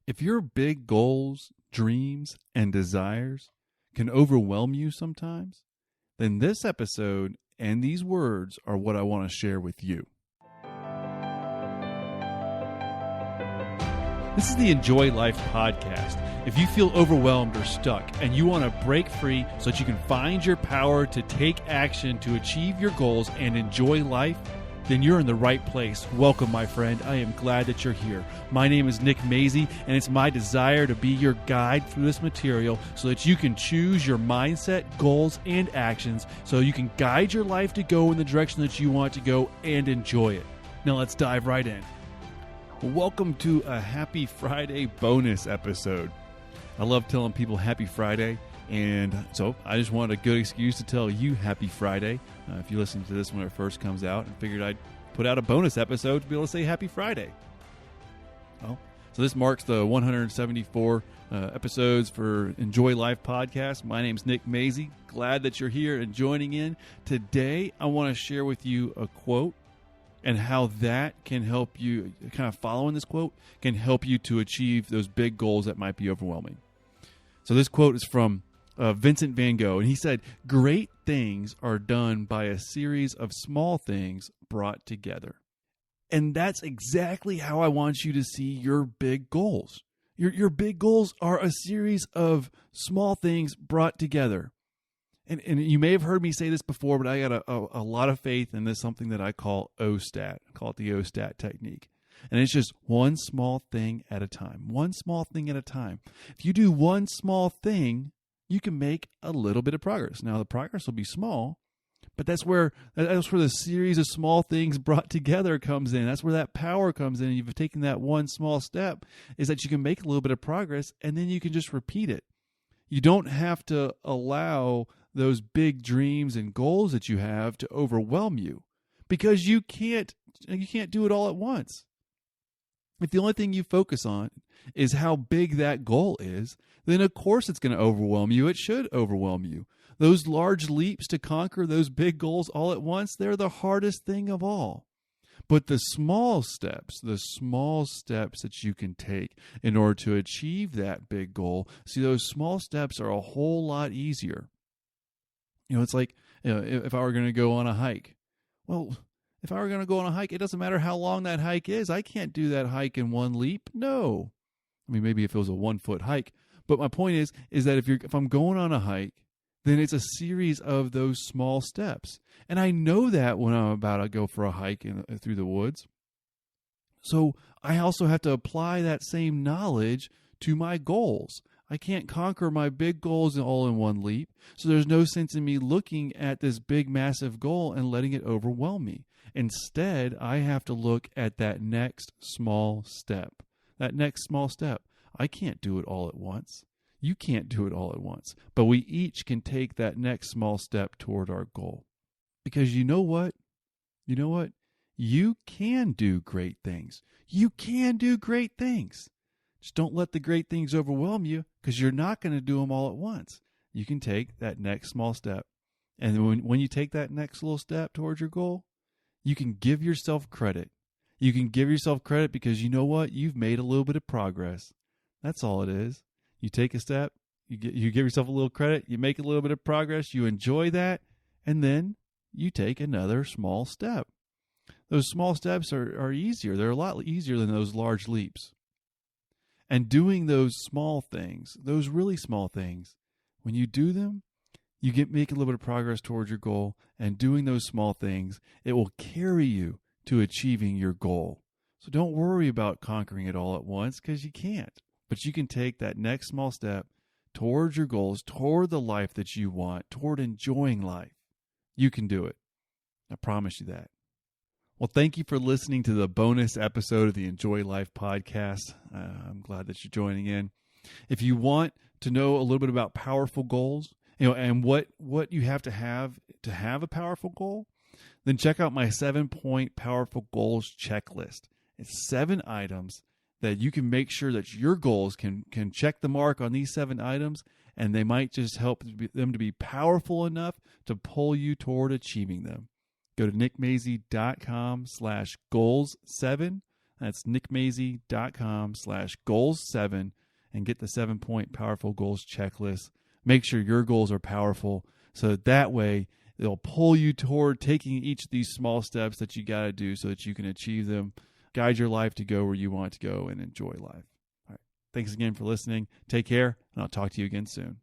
If your big goals, dreams, and desires can overwhelm you sometimes, then this episode and these words are what I want to share with you. This is the Enjoy Life podcast. If you feel overwhelmed or stuck and you want to break free so that you can find your power to take action to achieve your goals and enjoy life, then you're in the right place. Welcome, my friend. I am glad that you're here. My name is Nick Mazie, and it's my desire to be your guide through this material so that you can choose your mindset, goals, and actions so you can guide your life to go in the direction that you want to go and enjoy it. Now let's dive right in. Welcome to a Happy Friday bonus episode. I love telling people Happy Friday, and so I just wanted a good excuse to tell you Happy Friday. If you listen to this when it first comes out, and figured I'd put out a bonus episode to be able to say Happy Friday. Well, so this marks the 174 episodes for Enjoy Life podcast. My name's Nick Mazie. Glad that you're here and joining in. Today, I want to share with you a quote and how that can help you, kind of following this quote, can help you to achieve those big goals that might be overwhelming. So this quote is from Vincent van Gogh, and he said, "Great things are done by a series of small things brought together." And that's exactly how I want you to see your big goals. Your big goals are a series of small things brought together. And you may have heard me say this before, but I got a lot of faith in this, something that I call OSTAT. I call it the OSTAT technique. And it's just one small thing at a time. One small thing at a time. If you do one small thing, you can make a little bit of progress. Now, the progress will be small, but that's where the series of small things brought together comes in. That's where that power comes in. You've taken that one small step, is that you can make a little bit of progress, and then you can just repeat it. You don't have to allow those big dreams and goals that you have to overwhelm you, because you can't do it all at once. If the only thing you focus on is how big that goal is, then of course it's going to overwhelm you. It should overwhelm you. Those large leaps to conquer those big goals all at once, they're the hardest thing of all. But the small steps that you can take in order to achieve that big goal, see, those small steps are a whole lot easier. It's like, if I were going to go on a hike. Well, if I were going to go on a hike, it doesn't matter how long that hike is. I can't do that hike in one leap. No. I mean, maybe if it was a 1-foot hike. But my point is that if I'm going on a hike, then it's a series of those small steps. And I know that when I'm about to go for a hike through the woods. So I also have to apply that same knowledge to my goals. I can't conquer my big goals all in one leap. So there's no sense in me looking at this big, massive goal and letting it overwhelm me. Instead, I have to look at that next small step. That next small step. I can't do it all at once. You can't do it all at once. But we each can take that next small step toward our goal. Because you know what? You can do great things. You can do great things. Just don't let the great things overwhelm you, because you're not going to do them all at once. You can take that next small step. And when you take that next little step towards your goal, you can give yourself credit. You can give yourself credit because you know what? You've made a little bit of progress. That's all it is. You take a step, you give yourself a little credit, you make a little bit of progress, you enjoy that, and then you take another small step. Those small steps are easier. They're a lot easier than those large leaps. And doing those small things, those really small things, when you do them, you make a little bit of progress towards your goal. And doing those small things, it will carry you to achieving your goal. So don't worry about conquering it all at once, because you can't. But you can take that next small step towards your goals, toward the life that you want, toward enjoying life. You can do it. I promise you that. Well, thank you for listening to the bonus episode of the Enjoy Life podcast. I'm glad that you're joining in. If you want to know a little bit about powerful goals, and what you have to have a powerful goal, then check out my 7-point powerful goals checklist. It's 7 items that you can make sure that your goals can check the mark on these 7 items, and they might just help them to be powerful enough to pull you toward achieving them. Go to nickmazie.com/goals7. That's nickmazy.com/goals7 and get the 7-point powerful goals checklist. Make sure your goals are powerful so that way they'll pull you toward taking each of these small steps that you got to do so that you can achieve them, guide your life to go where you want it to go, and enjoy life. All right. Thanks again for listening. Take care, and I'll talk to you again soon.